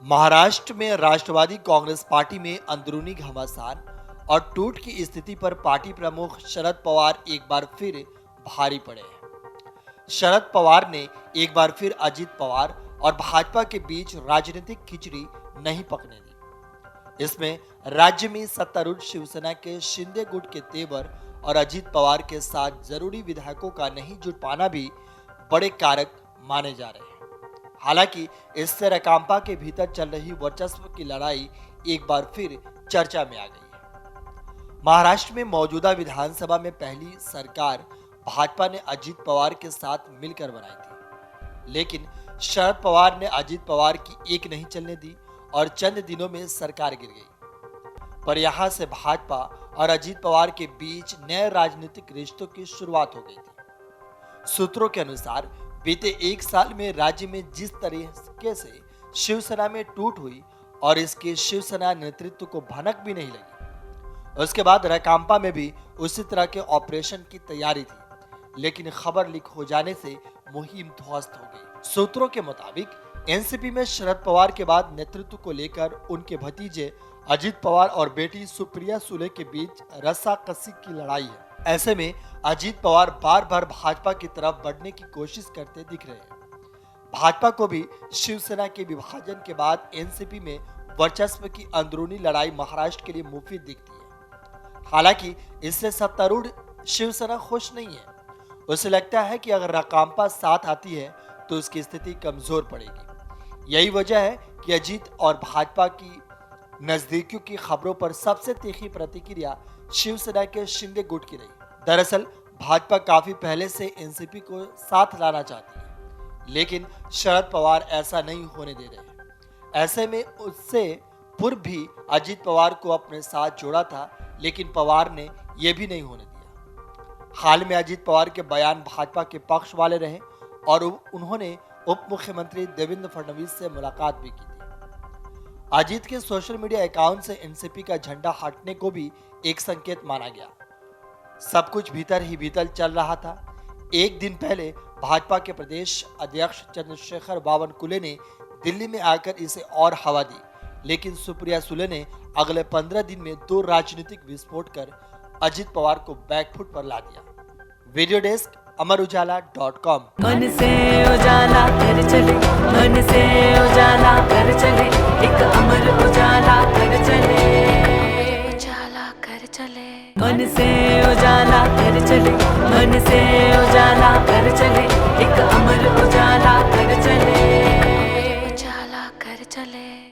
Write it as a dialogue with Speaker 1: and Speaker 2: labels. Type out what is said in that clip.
Speaker 1: महाराष्ट्र में राष्ट्रवादी कांग्रेस पार्टी में अंदरूनी घमासान और टूट की स्थिति पर पार्टी प्रमुख शरद पवार एक बार फिर भारी पड़े हैं। शरद पवार ने एक बार फिर अजित पवार और भाजपा के बीच राजनीतिक खिचड़ी नहीं पकने दी। इसमें राज्य में सत्तारूढ़ शिवसेना के शिंदे गुट के तेवर और अजित पवार के साथ जरूरी विधायकों का नहीं जुट पाना भी बड़े कारक माने जा रहे हैं। हालांकि इससे राकांपा के भीतर चल रही वर्चस्व की लड़ाई एक बार फिर चर्चा में आ गई है। महाराष्ट्र में मौजूदा विधानसभा में पहली सरकार भाजपा ने अजित पवार के साथ मिलकर बनाई थी, लेकिन शरद पवार ने अजित पवार की एक नहीं चलने दी और चंद दिनों में सरकार गिर गई। पर यहां से भाजपा और अजित पवार के बीच नए राजनीतिक रिश्तों की शुरुआत हो गई थी। सूत्रों के अनुसार बीते एक साल में राज्य में जिस तरीके से शिवसेना में टूट हुई और इसके शिवसेना नेतृत्व को भनक भी नहीं लगी, उसके बाद राकांपा में भी उसी तरह के ऑपरेशन की तैयारी थी, लेकिन खबर लीक हो जाने से मुहिम ध्वस्त हो गई। सूत्रों के मुताबिक एनसीपी में शरद पवार के बाद नेतृत्व को लेकर उनके भतीजे अजित पवार और बेटी सुप्रिया सुले के बीच रस्साकसी की लड़ाई है। ऐसे में अजित पवार बार बार भाजपा की तरफ बढ़ने की कोशिश करते दिख रहे हैं। भाजपा को भी शिवसेना के विभाजन के बाद एनसीपी में वर्चस्व की अंदरूनी लड़ाई महाराष्ट्र के लिए मुफीद दिखती है। हालांकि इससे सत्तारूढ़ शिवसेना खुश नहीं है। उसे लगता है कि अगर राकांपा साथ आती है तो उसकी स्थिति कमजोर पड़ेगी। यही वजह है कि अजित और भाजपा की नजदीकियों की खबरों पर सबसे तीखी प्रतिक्रिया शिवसेना के शिंदे गुट की रही। दरअसल भाजपा काफी पहले से एनसीपी को साथ लाना चाहती है, लेकिन शरद पवार ऐसा नहीं होने दे रहे। ऐसे में उससे पूर्व भी अजित पवार को अपने साथ जोड़ा था, लेकिन पवार ने यह भी नहीं होने दिया। हाल में अजित पवार के बयान भाजपा के पक्ष वाले रहे और उन्होंने उप मुख्यमंत्री देवेंद्र फडणवीस से मुलाकात भी की थी। अजित के सोशल मीडिया अकाउंट से एनसीपी का झंडा हटने को भी एक संकेत माना गया। सब कुछ भीतर ही भीतर चल रहा था। एक दिन पहले भाजपा के प्रदेश अध्यक्ष चंद्रशेखर बावनकुले ने दिल्ली में आकर इसे और हवा दी, लेकिन सुप्रिया सुले ने अगले 15 दिन में 2 राजनीतिक विस्फोट कर अजित पवार को बैकफुट पर ला दिया। वीडियो डेस्क अमरउजाला.com।
Speaker 2: मन से उजाला कर चले, मन से उजाला कर चले, एक अमर उजाला कर चले, उजाला कर चले। मन से उजाला कर चले, मन से उजाला कर चले, एक अमर उजाला